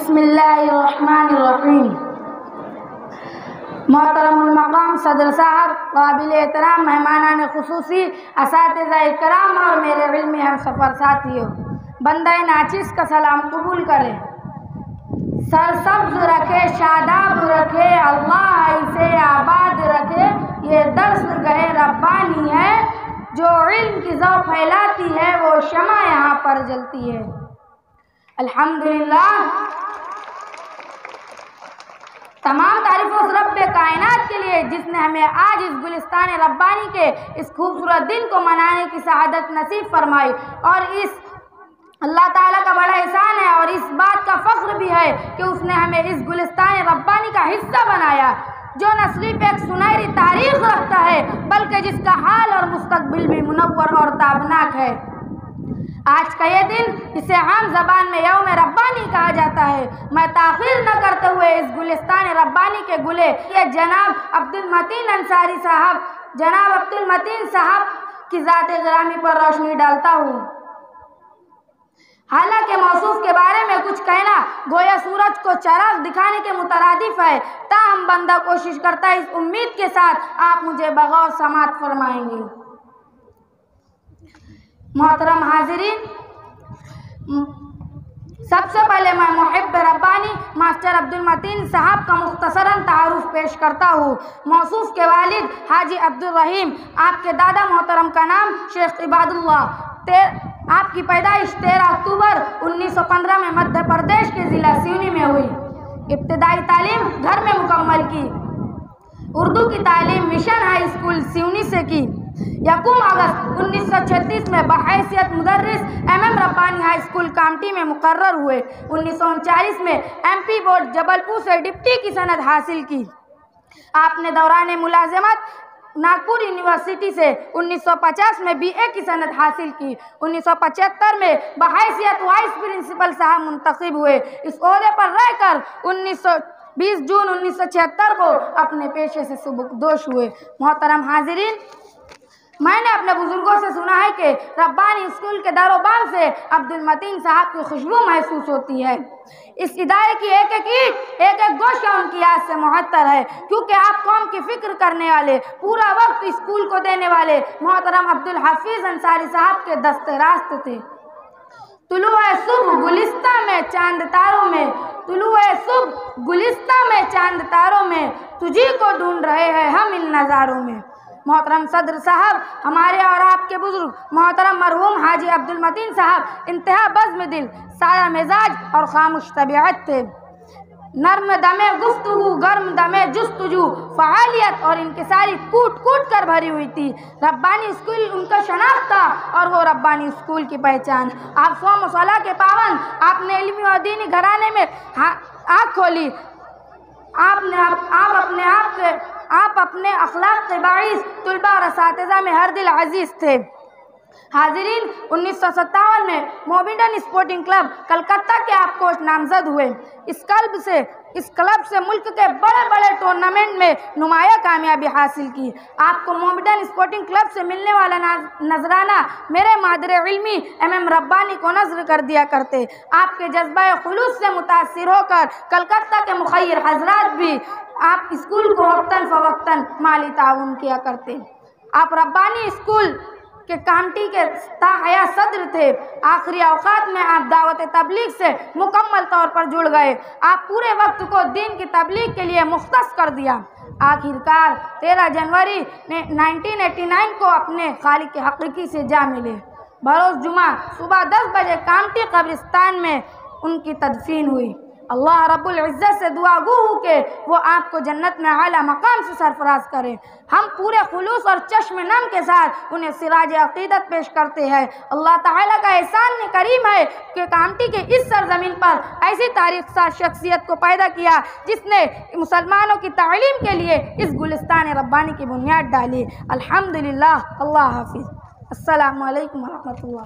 बिस्मिल्लाहिर्रहमानिर्रहीम। मोहतरमुल मकाम सदर साहब, काबिल एहतराम मेहमानान खुसूसी, असातिज़ा इकराम और मेरे इल्मी हम सफ़र साथियों, बंदा नाचिस का सलाम कबूल करें। सरसब्ज रखे, शादाब रखे, अल्लाह इसे आबाद रखे। ये दर्स गए रब्बानी है, जो इल्म की ज़ौ फैलाती है वो शमा यहाँ पर जलती है। अल्हम्दुलिल्लाह, तमाम तारीफ़ उस रब्बे कायनात के लिए जिसने हमें आज इस गुलिस्तान रब्बानी के इस खूबसूरत दिन को मनाने की सआदत नसीब फरमाई। और इस अल्लाह ताला का बड़ा एहसान है और इस बात का फ़ख्र भी है कि उसने हमें इस गुलिस्तान रब्बानी का हिस्सा बनाया, जो न सिर्फ एक सुनहरी तारीख़ रखता है बल्कि जिसका हाल और मुस्तक़बिल भी मुनव्वर और ताबनाक है। आज का ये दिन इसे आम ज़बान में यौम रब्बानी कहा जाता है। मैं ताख़ीर न करते हुए इस गुलिस्तान रब्बानी के गुले ये जनाब अब्दुल मतीन अंसारी साहब, जनाब अब्दुल मतीन साहब की ज़ात-ए गिरामी पर रोशनी डालता हूँ। हालांकि मौसूफ के बारे में कुछ कहना गोया सूरज को चराग दिखाने के मुतरादिफ है, ताहम बंदा कोशिश करता है इस उम्मीद के साथ आप मुझे बगौर समात फरमाएंगे। मोहतरम हाजिरीन, सबसे पहले मैं मुहिब रब्बानी मास्टर अब्दुल मतीन साहब का मुख्तसरन तारुफ पेश करता हूँ। मौसूफ के वालिद हाजी अब्दुल रहीम, आपके दादा मोहतरम का नाम शेख इबादुल्लाह। आपकी पैदाइश 13 अक्टूबर 1915 में मध्य प्रदेश के ज़िला सिवनी में हुई। इब्तिदाई तालीम घर में मुकम्मल की। उर्दू की तालीम मिशन हाई स्कूल सिवनी से की। 1 अगस्त 1936 में बहैसियत मुदर्रिस MM Rabbani high school Kamptee में मुकर्रर हुए। 1939 में MP बोर्ड जबलपुर से डिप्टी की सनद हासिल की। आपने दौरान मुलाजमत नागपुर यूनिवर्सिटी से 1950 में BA की सनद हासिल की। 1975 में बहैसियत वाइस प्रिंसिपल साहब मुंतखब हुए। इस ओहदे पर रहकर 20 जून 1976 को अपने पेशे से सुबुकदोश हुए। मोहतरम हाजिरीन, मैंने अपने बुजुर्गों से सुना है कि रब्बानी स्कूल के दारोबान से अब्दुल मतीन साहब की खुशबू महसूस होती है। इस इदारे की एक एक ईंट, एक एक गोशा उनकी याद से मुहत्तर है, क्योंकि आप कौम की फिक्र करने वाले, पूरा वक्त स्कूल को देने वाले मोहतरम अब्दुल हफीज़ अंसारी साहब के दस्ते रास्त थे। तुलुए सुबह गुलिस्ता में चांद तारों में, तुलुए सुबह गुलिस्ता में चांद तारों में, तुझी को ढूंढ रहे हैं हम इन नज़ारों में। मोहतरम सदर साहब, हमारे और आपके बुजुर्ग मोहतरम मरहूम हाजी अब्दुल मतीन साहब इंतहा बज़्म दिल, सादा मिजाज और खामोश तबीयत थे। नर्म दमे गुफ्तगू, गर्म दमे जुस्तजू, फ़आलियत और इंकिसारी कूट कूट कर भरी हुई थी। रब्बानी स्कूल उनका शनाख्त था और वो रब्बानी स्कूल की पहचान। आप सौम व सलाह के पाबंद, आपने इल्मी और दीनी घराने में आँख खोली। आप अपने अखलाक के बाइस तुलबा और असातिज़ा में हर दिल अजीज़ थे। हाजिरीन, 1957 में मोमिडन स्पोर्टिंग क्लब कलकत्ता के आप कोच नामजद हुए। इस क्लब से मुल्क के बड़े बड़े टूर्नामेंट में नुमाया कामयाबी हासिल की। आपको मोमिडन स्पोर्टिंग क्लब से मिलने वाला नजराना मेरे मादरे इल्मी MM रब्बानी को नजर कर दिया करते। आपके जज्बा खुलूस से मुतासिर होकर कलकत्ता के मुखय्यर हजरात भी आप स्कूल को वक्तन फ़वक्तन माली ताउन किया करते। आप रब्बानी स्कूल के कामटी के ताहया सदर थे। आखिरी औकात में आप दावत तबलीग से मुकम्मल तौर पर जुड़ गए। आप पूरे वक्त को दीन की तबलीग के लिए मुख्तस कर दिया। आखिरकार 13 जनवरी 1989 को अपने खालिक के हकीकी से जा मिले। बरोज़ जुमा सुबह 10 बजे कामटी कब्रिस्तान में उनकी तदफीन हुई। अल्लाह रब्बुल इज़्ज़त से दुआ गो हूँ कि वो आपको जन्नत में आला मकाम से सरफराज करें। हम पूरे खुलूस और चश्म नम के साथ उन्हें सिराज अक़ीदत पेश करते हैं। अल्लाह ताला का एहसान करीम है कि कामटी के इस सरजमीन पर ऐसी तारीख साज शख्सियत को पैदा किया जिसने मुसलमानों की तालीम के लिए इस गुलिस्तान रब्बानी की बुनियाद डाली। अल्हम्दुलिल्लाह। अल्लाह हाफिज़। अस्सलामु अलैकुम व रहमतुल्लाह।